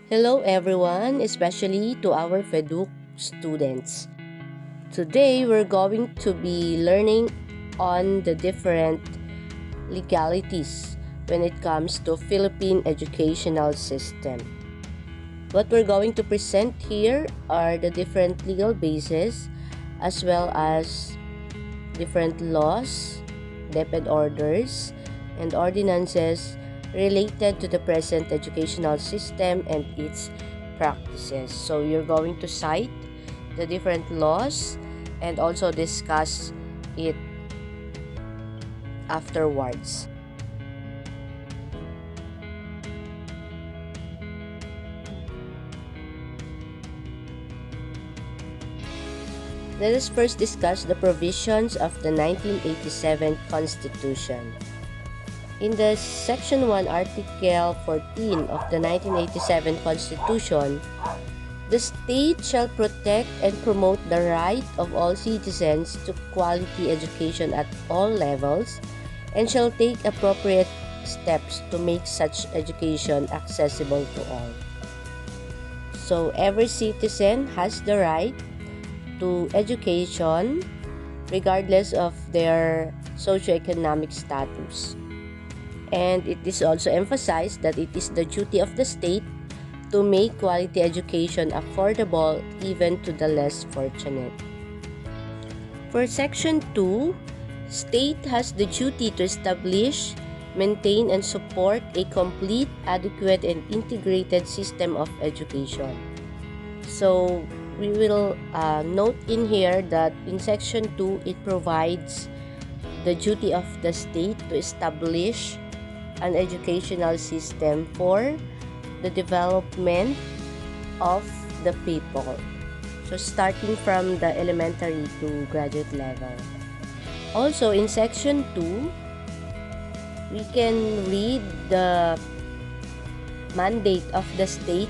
Hello everyone, especially to our FEDUC students. Today we're going to be learning on the different legalities when it comes to Philippine educational system. What we're going to present here are the different legal bases as well as different laws, DepEd orders, and ordinances related to the present educational system and its practices. So you're going to cite the different laws and also discuss it afterwards. Let us first discuss the provisions of the 1987 Constitution. In the Section 1, Article 14 of the 1987 Constitution, the state shall protect and promote the right of all citizens to quality education at all levels and shall take appropriate steps to make such education accessible to all. So every citizen has the right to education regardless of their socioeconomic status. And it is also emphasized that it is the duty of the state to make quality education affordable even to the less fortunate. For Section 2, state has the duty to establish, maintain, and support a complete, adequate, and integrated system of education. So we will note in here that in Section 2, it provides the duty of the state to establish an educational system for the development of the people. So starting from the elementary to graduate level. Also in Section 2, we can read the mandate of the state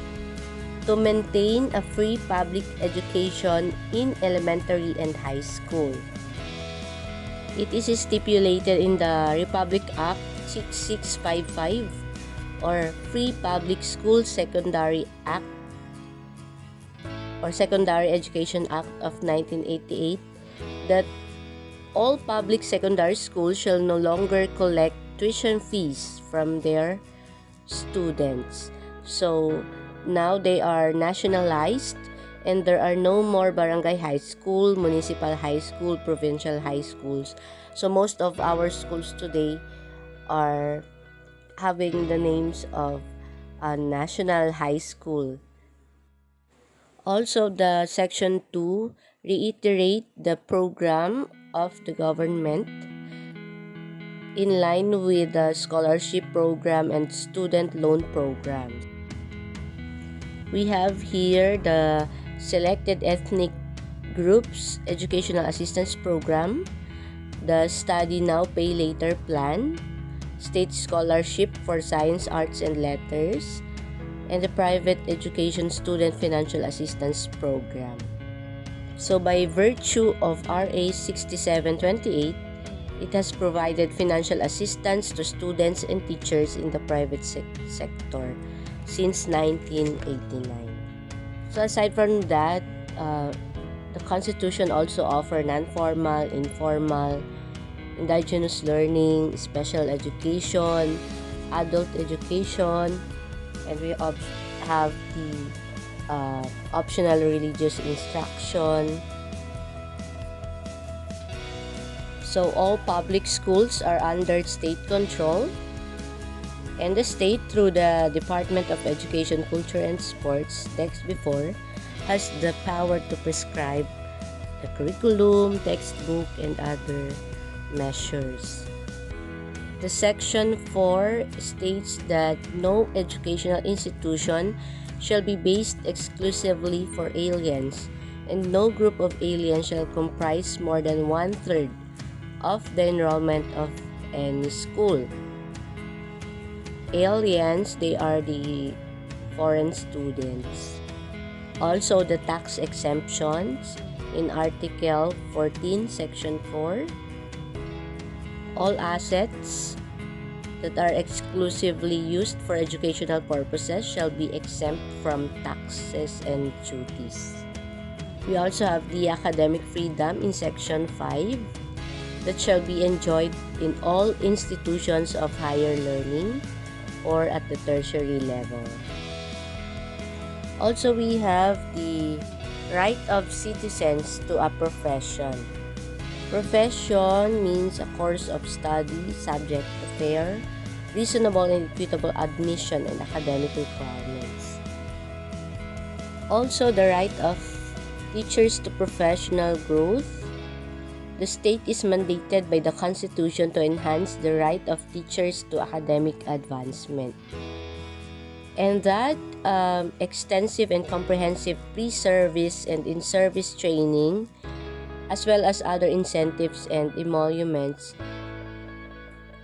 to maintain a free public education in elementary and high school. It is stipulated in the Republic Act 6655 or Free Public School Secondary Act or Secondary Education Act of 1988 that all public secondary schools shall no longer collect tuition fees from their students. So now they are nationalized and there are no more barangay high school, municipal high school, provincial high schools. So most of our schools today are having the names of a national high school. Also, the Section 2 reiterate the program of the government in line with the scholarship program and student loan programs. We have here the Selected Ethnic Groups Educational Assistance Program, the Study Now Pay Later Plan, State Scholarship for Science, Arts, and Letters, and the Private Education Student Financial Assistance Program. So by virtue of RA 6728, it has provided financial assistance to students and teachers in the private sector since 1989. So aside from that, the Constitution also offers non-formal, informal, indigenous learning, special education, adult education, and we have the optional religious instruction. So all public schools are under state control, and the state, through the Department of Education, Culture, and Sports, text before, has the power to prescribe the curriculum, textbook, and other measures. The Section 4 states that no educational institution shall be based exclusively for aliens, and no group of aliens shall comprise more than 1/3 of the enrollment of any school. Aliens, they are the foreign students. Also, the tax exemptions in Article 14, Section 4. All assets that are exclusively used for educational purposes shall be exempt from taxes and duties. We also have the academic freedom in Section 5 that shall be enjoyed in all institutions of higher learning or at the tertiary level. Also, we have the right of citizens to a profession. Profession means a course of study subject to fair, reasonable, and equitable admission and academic requirements. Also, the right of teachers to professional growth. The state is mandated by the Constitution to enhance the right of teachers to academic advancement. And that extensive and comprehensive pre-service and in-service training, as well as other incentives and emoluments,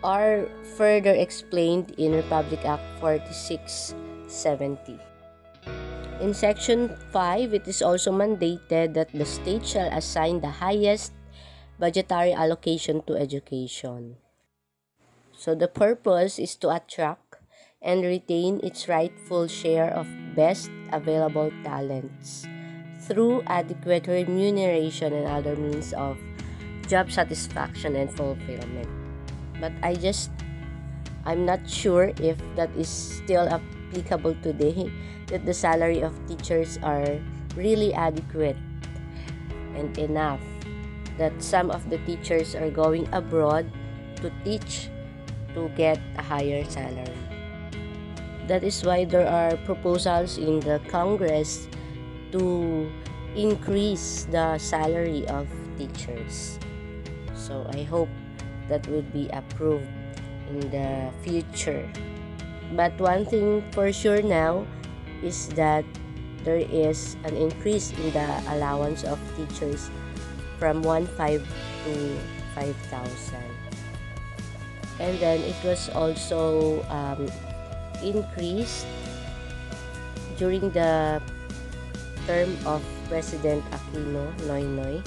are further explained in Republic Act 4670. In Section 5, it is also mandated that the state shall assign the highest budgetary allocation to education. So the purpose is to attract and retain its rightful share of best available talents through adequate remuneration and other means of job satisfaction and fulfillment. But I'm not sure if that is still applicable today, that the salary of teachers are really adequate and enough, that some of the teachers are going abroad to teach to get a higher salary. That is why there are proposals in the Congress to increase the salary of teachers. So I hope that will be approved in the future. But one thing for sure now is that there is an increase in the allowance of teachers from 1,500 to 5,000. And then it was also increased during the term of President Aquino Noynoy.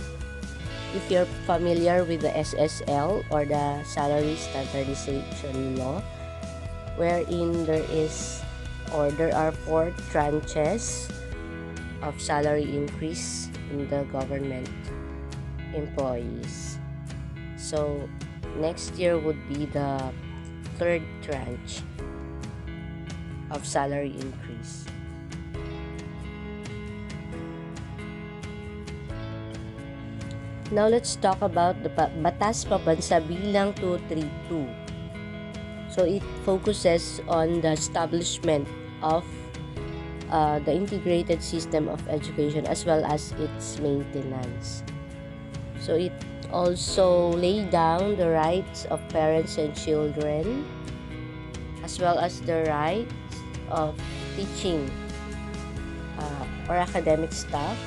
If you're familiar with the SSL or the Salary Standardization Law, wherein there are 4 tranches of salary increase in the government employees. So next year would be the 3rd tranche of salary increase. Now let's talk about the Batas Pabansa Bilang 232. So it focuses on the establishment of the integrated system of education as well as its maintenance. So it also laid down the rights of parents and children, as well as the rights of teaching or academic staff,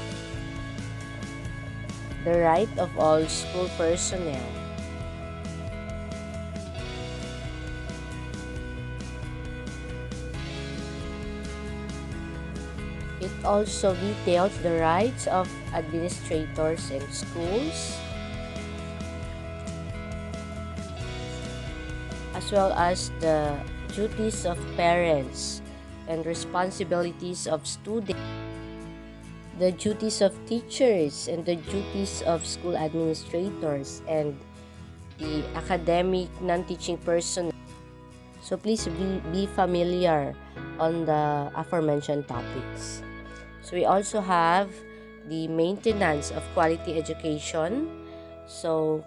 the right of all school personnel. It also details the rights of administrators in schools, as well as the duties of parents and responsibilities of students, the duties of teachers and the duties of school administrators and the academic non-teaching personnel. So please be familiar on the aforementioned topics. So we also have the maintenance of quality education. So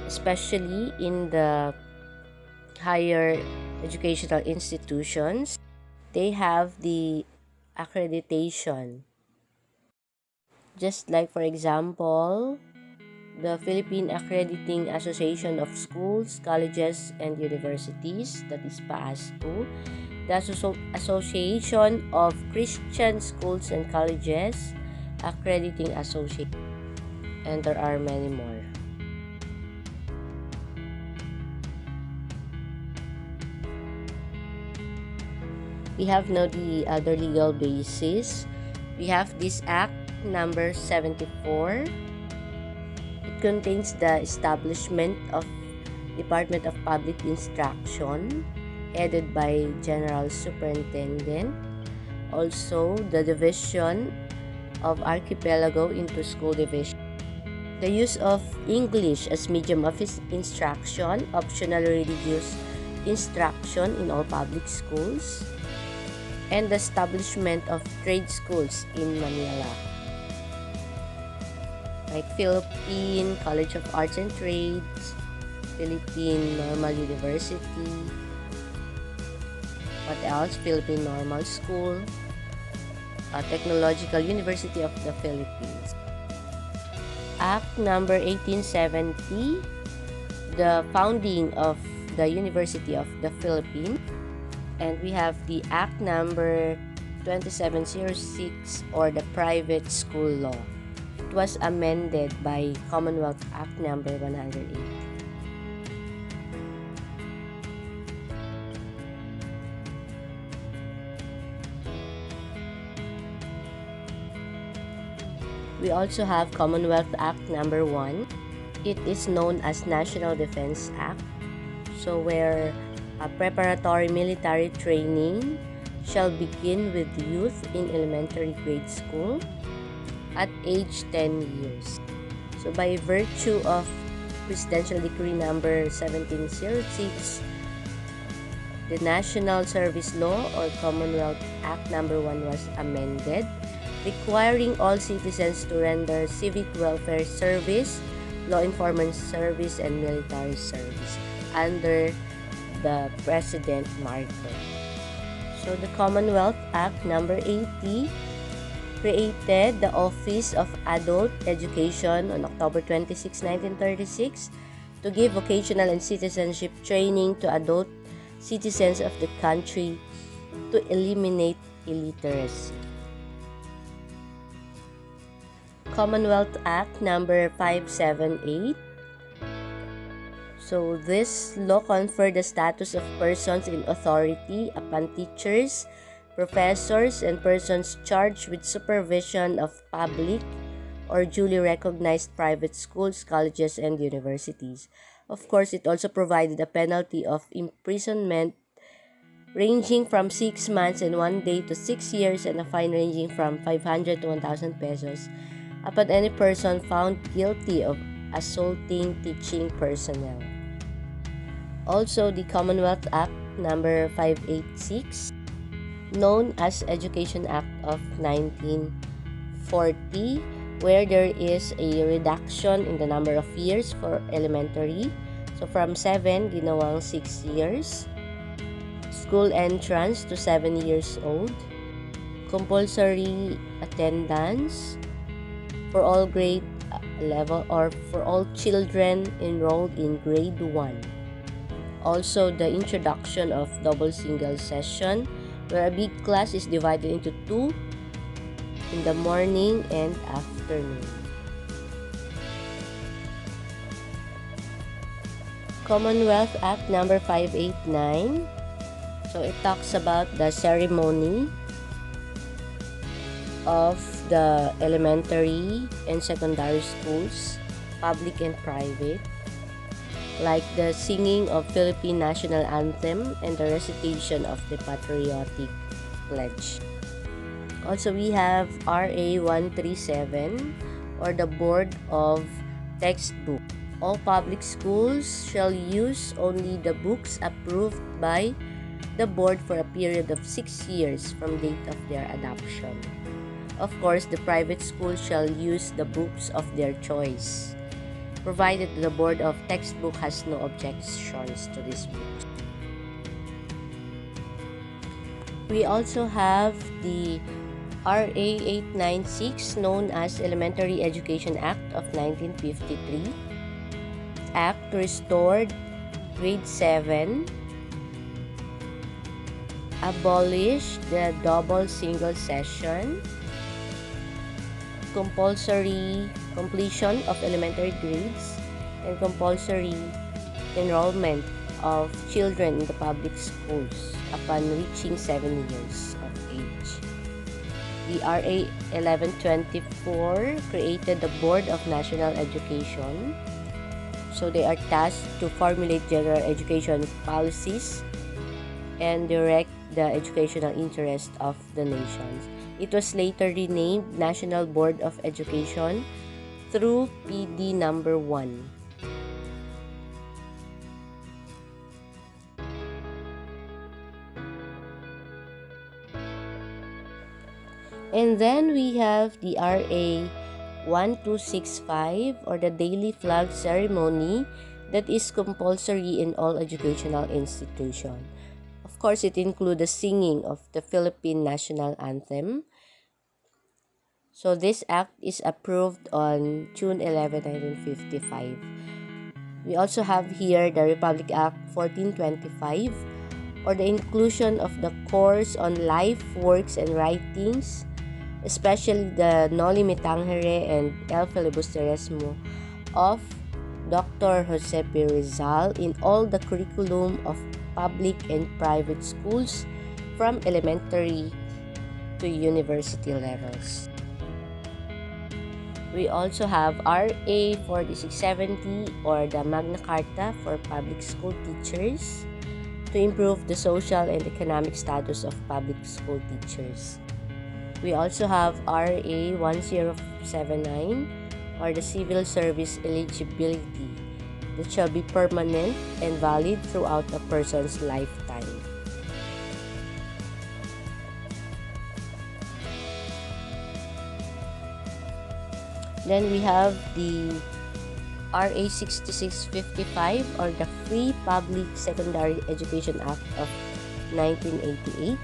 especially in the higher educational institutions, they have the accreditation. Just like, for example, the Philippine Accrediting Association of Schools, Colleges, and Universities, that is PAASCO, the Association of Christian Schools and Colleges, Accrediting Association, and there are many more. We have now the other legal basis. We have this Act number 74. It contains the establishment of Department of Public Instruction, headed by General Superintendent. Also, the division of archipelago into school division. The use of English as medium of instruction, optional religious instruction in all public schools, and the establishment of trade schools in Manila, like Philippine College of Arts and Trades, Philippine Normal University, what else? Philippine Normal School, Technological University of the Philippines. Act number 1870, the founding of the University of the Philippines. And we have the Act number 2706, or the Private School Law. It was amended by Commonwealth Act number 108. We also have Commonwealth Act number 1. It is known as National Defense Act. So where a preparatory military training shall begin with youth in elementary grade school at age 10 years. So by virtue of Presidential Decree number 1706, the National Service Law, or Commonwealth Act number 1, was amended, requiring all citizens to render civic welfare service, law enforcement service, and military service under the President Marcos. So the Commonwealth Act number 80 created the Office of Adult Education on October 26, 1936 to give vocational and citizenship training to adult citizens of the country to eliminate illiteracy. Commonwealth Act number 578. So this law conferred the status of persons in authority upon teachers, professors, and persons charged with supervision of public or duly recognized private schools, colleges, and universities. Of course, it also provided a penalty of imprisonment ranging from 6 months and 1 day to 6 years, and a fine ranging from 500 to 1,000 pesos upon any person found guilty of assaulting teaching personnel. Also, the Commonwealth Act number 586, known as Education Act of 1940, where there is a reduction in the number of years for elementary. So from 7, ginawang 6 years. School entrance to 7 years old. Compulsory attendance for all grade level, or for all children enrolled in grade 1. Also, the introduction of double single session, where a big class is divided into 2 in the morning and afternoon. Commonwealth Act number 589. So it talks about the ceremony of the elementary and secondary schools, public and private, like the singing of Philippine National Anthem and the recitation of the Patriotic Pledge. Also, we have RA 137, or the Board of Textbook. All public schools shall use only the books approved by the board for a period of 6 years from date of their adoption. Of course, the private schools shall use the books of their choice, provided the Board of Textbook has no objections to these books. We also have the RA 896, known as Elementary Education Act of 1953. Act restored grade 7, abolished the double single session, compulsory completion of elementary grades, and compulsory enrollment of children in the public schools upon reaching 7 years of age. The RA 1124 created the Board of National Education. So they are tasked to formulate general education policies and direct the educational interest of the nations. It was later renamed National Board of Education through PD number 1. And then we have the RA 1265, or the daily flag ceremony, that is compulsory in all educational institutions. Of course, it includes the singing of the Philippine national anthem. So this act is approved on June 11, 1955. We also have here the Republic Act 1425, or the inclusion of the course on life, works, and writings, especially the Noli Me Tangere and El Filibusterismo of Dr. Jose P. Rizal in all the curriculum of public and private schools from elementary to university levels. We also have RA 4670, or the Magna Carta for public school teachers, to improve the social and economic status of public school teachers. We also have RA 1079, or the civil service eligibility, that shall be permanent and valid throughout a person's lifetime. Then we have the RA 6655, or the Free Public Secondary Education Act of 1988,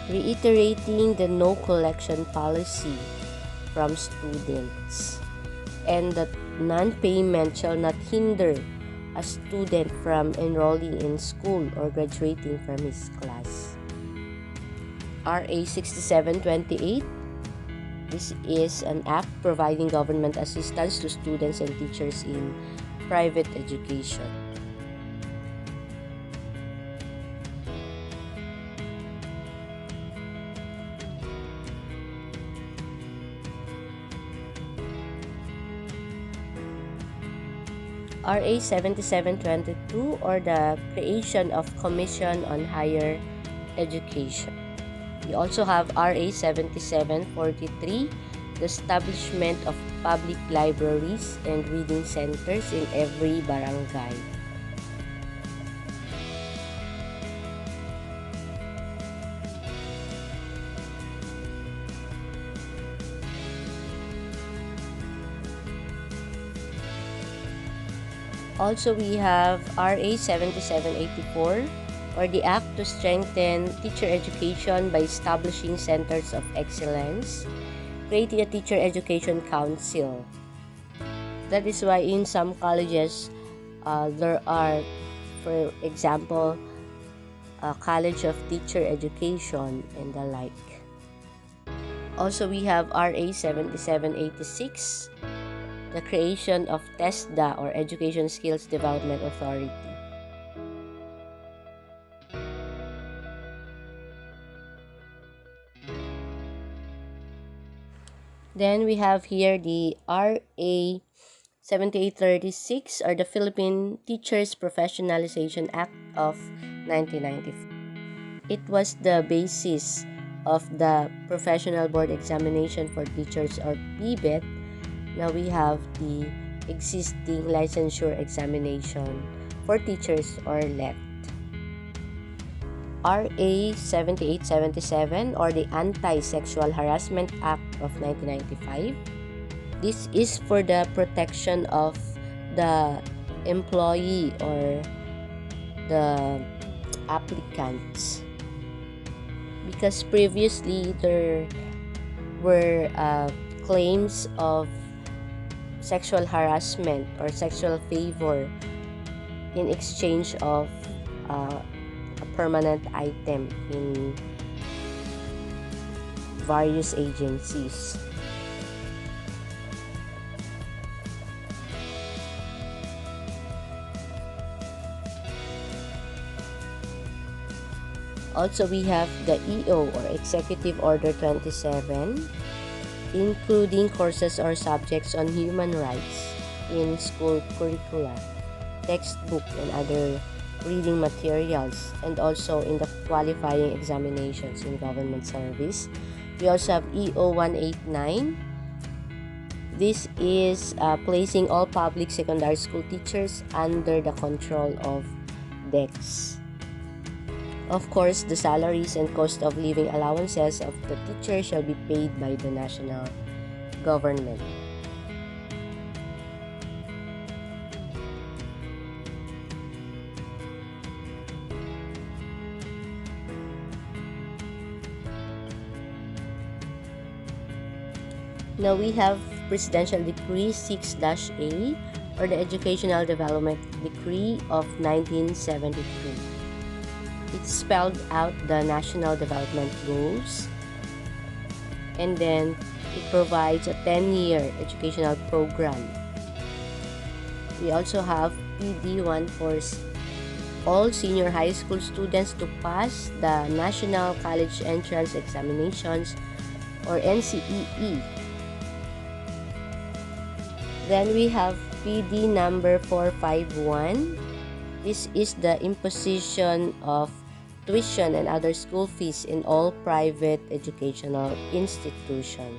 reiterating the no collection policy from students, and that non-payment shall not hinder a student from enrolling in school or graduating from his class. RA 6728, this is an act providing government assistance to students and teachers in private education. RA 7722, or the creation of Commission on Higher Education. We also have RA 7743, the establishment of public libraries and reading centers in every barangay. Also, we have RA 7784, or the act to strengthen teacher education by establishing centers of excellence, creating a teacher education council. That is why in some colleges, there are, for example, a College of Teacher Education and the like. Also, we have RA 7786, the creation of TESDA, or Education Skills Development Authority. Then we have here the RA 7836, or the Philippine Teachers Professionalization Act of 1994. It was the basis of the Professional Board Examination for Teachers, or PBET. Now we have the existing licensure examination for teachers, or LET. RA 7877, or the Anti-Sexual Harassment Act of 1995. This is for the protection of the employee or the applicants, because previously there were claims of sexual harassment or sexual favor in exchange of a permanent item in various agencies. Also, we have the EO, or Executive Order 27, including courses or subjects on human rights, in school curricula, textbook, and other reading materials, and also in the qualifying examinations in government service. We also have EO 189. This is placing all public secondary school teachers under the control of DEX. Of course, the salaries and cost of living allowances of the teacher shall be paid by the national government. Now we have Presidential Decree 6-A, or the Educational Development Decree of 1972. It spelled out the national development goals, and then it provides a 10-year educational program. We also have PD1 for all senior high school students to pass the National College Entrance Examinations, or NCEE. Then we have PD number 451. This is the imposition of tuition and other school fees in all private educational institutions.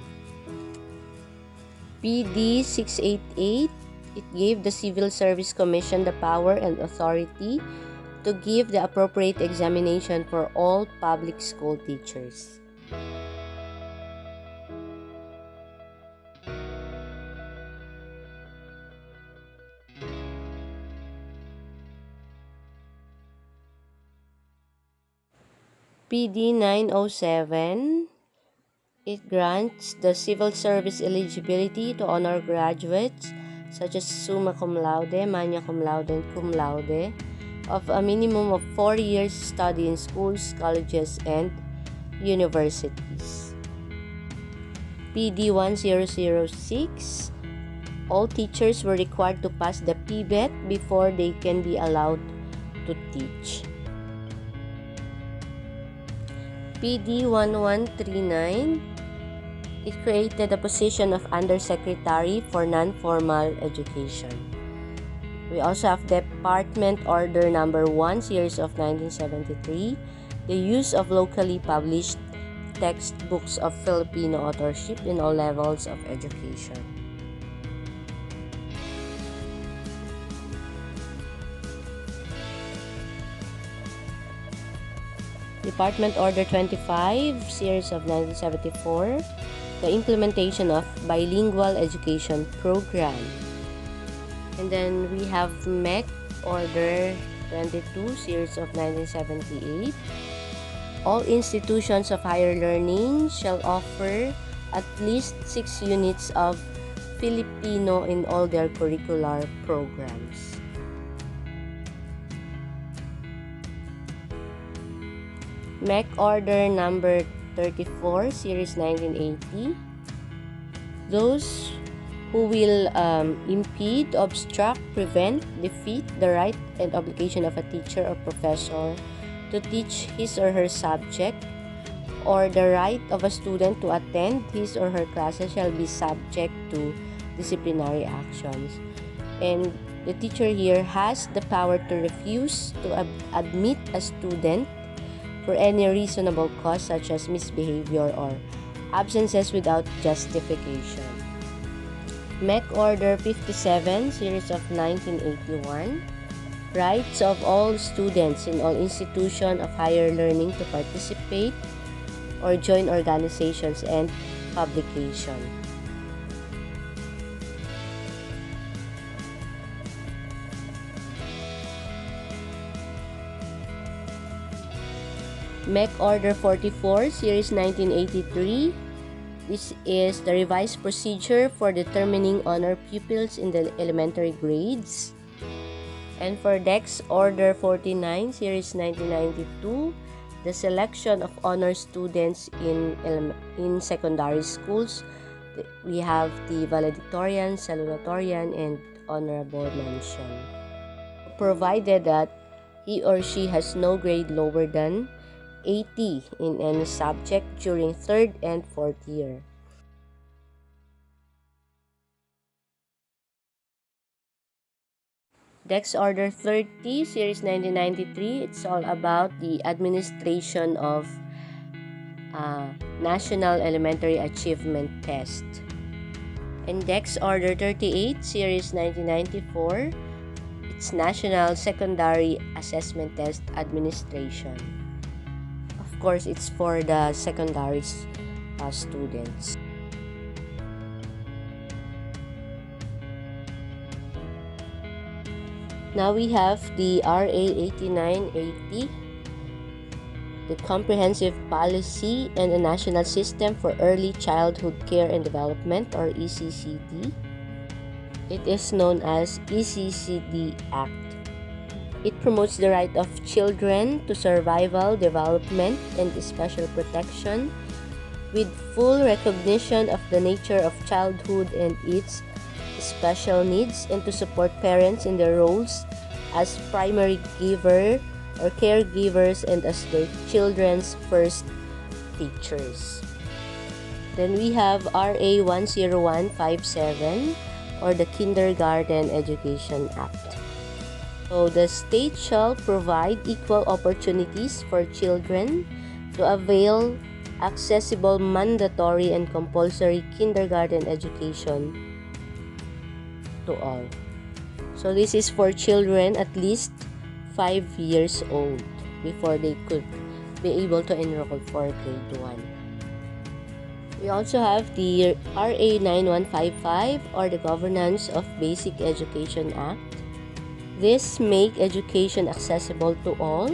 PD 688, it gave the Civil Service Commission the power and authority to give the appropriate examination for all public school teachers. PD 907, it grants the civil service eligibility to honor graduates such as summa cum laude, magna cum laude, and cum laude of a minimum of 4 years study in schools, colleges, and universities. PD 1006, all teachers were required to pass the PBET before they can be allowed to teach. PD 1139, it created the position of Undersecretary for Non-Formal Education. We also have Department Order Number 1, Series of 1973, the use of locally published textbooks of Filipino authorship in all levels of education. Department Order 25, Series of 1974, the implementation of bilingual education program. And then we have MEC Order 22, Series of 1978. All institutions of higher learning shall offer at least 6 units of Filipino in all their curricular programs. MEC Order Number 34, Series 1980. Those who will impede, obstruct, prevent, defeat the right and obligation of a teacher or professor to teach his or her subject, or the right of a student to attend his or her classes shall be subject to disciplinary actions. And the teacher here has the power to refuse to admit a student for any reasonable cause, such as misbehavior or absences without justification. MEC Order 57, Series of 1981. Rights of all students in all institutions of higher learning to participate or join organizations and publication. MEC Order 44, Series 1983. This is the revised procedure for determining honor pupils in the elementary grades. And for DEX Order 49, Series 1992, the selection of honor students in secondary schools. We have the valedictorian, salutatorian, and honorable mention. Provided that he or she has no grade lower than 80 in any subject during 3rd and 4th year. Dex Order 30, Series 1993, it's all about the administration of National Elementary Achievement Test. And Dex Order 38, Series 1994, it's National Secondary Assessment Test Administration. Of course, it's for the secondary students. Now we have the RA 8980, the Comprehensive Policy and a National System for Early Childhood Care and Development, or ECCD. It is known as ECCD Act. It promotes the right of children to survival, development, and special protection with full recognition of the nature of childhood and its special needs, and to support parents in their roles as primary giver or caregivers and as their children's first teachers. Then we have RA 10157, or the Kindergarten Education Act. So the state shall provide equal opportunities for children to avail accessible, mandatory, and compulsory kindergarten education to all. So this is for children at least 5 years old before they could be able to enroll for grade 1. We also have the RA 9155, or the Governance of Basic Education Act. This make education accessible to all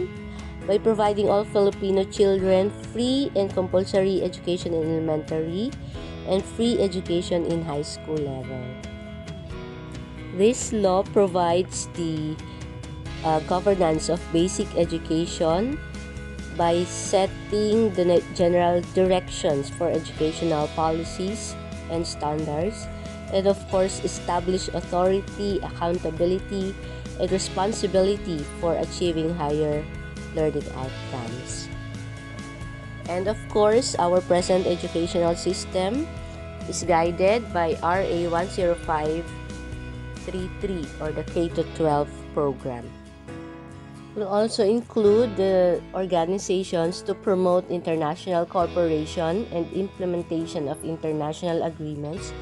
by providing all Filipino children free and compulsory education in elementary and free education in high school level. This law provides the governance of basic education by setting the general directions for educational policies and standards, and of course establish authority, accountability, and responsibility for achieving higher learning outcomes. And of course, our present educational system is guided by RA 10533, or the K-12 program. Will also include the organizations to promote international cooperation and implementation of international agreements,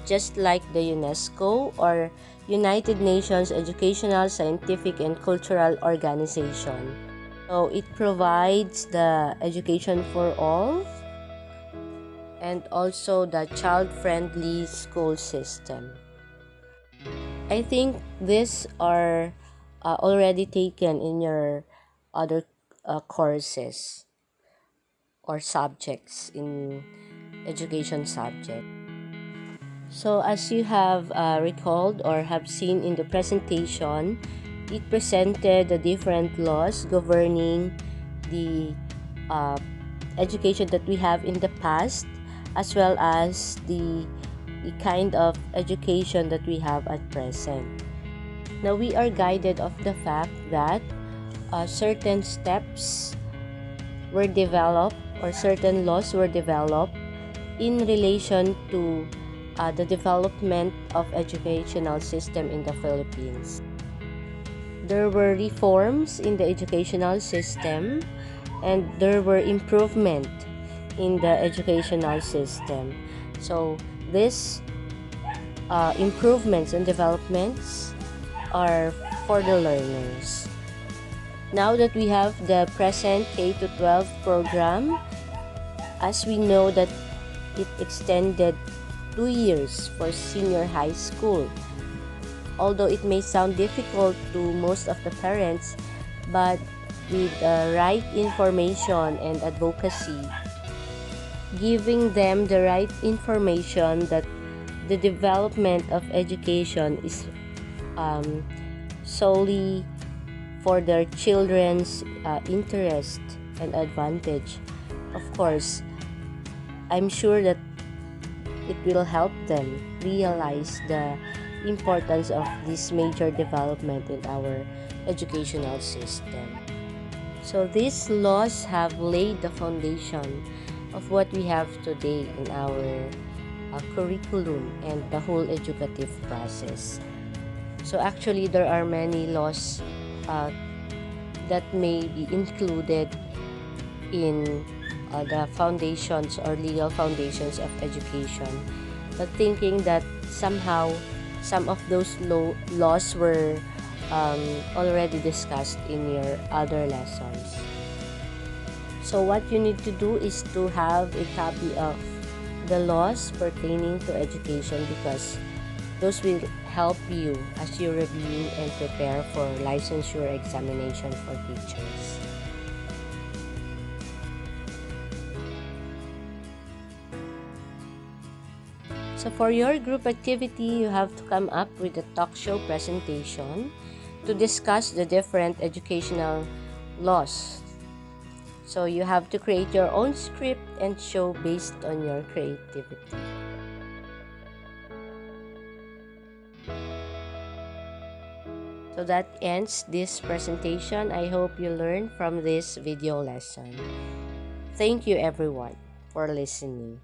just like the UNESCO or United Nations Educational, Scientific, and Cultural Organization. So it provides the education for all and also the child-friendly school system. I think these are already taken in your other courses or subjects in education subject. So as you have recalled or have seen in the presentation, it presented the different laws governing the education that we have in the past, as well as the kind of education that we have at present. Now we are guided of the fact that certain steps were developed or certain laws were developed in relation to the development of educational system in the Philippines. There were reforms in the educational system and there were improvement in the educational system. So these improvements and developments are for the learners. Now that we have the present K-12 program, as we know that it extended 2 years for senior high school. Although it may sound difficult to most of the parents, but with the right information and advocacy, giving them the right information that the development of education is solely for their children's interest and advantage. Of course, I'm sure that it will help them realize the importance of this major development in our educational system. So these laws have laid the foundation of what we have today in our curriculum and the whole educative process. So actually, there are many laws that may be included in the foundations or legal foundations of education, but thinking that somehow some of those laws were already discussed in your other lessons. So what you need to do is to have a copy of the laws pertaining to education, because those will help you as you review and prepare for licensure examination for teachers. So for your group activity, you have to come up with a talk show presentation to discuss the different educational laws. So you have to create your own script and show based on your creativity. So that ends this presentation. I hope you learned from this video lesson. Thank you everyone for listening.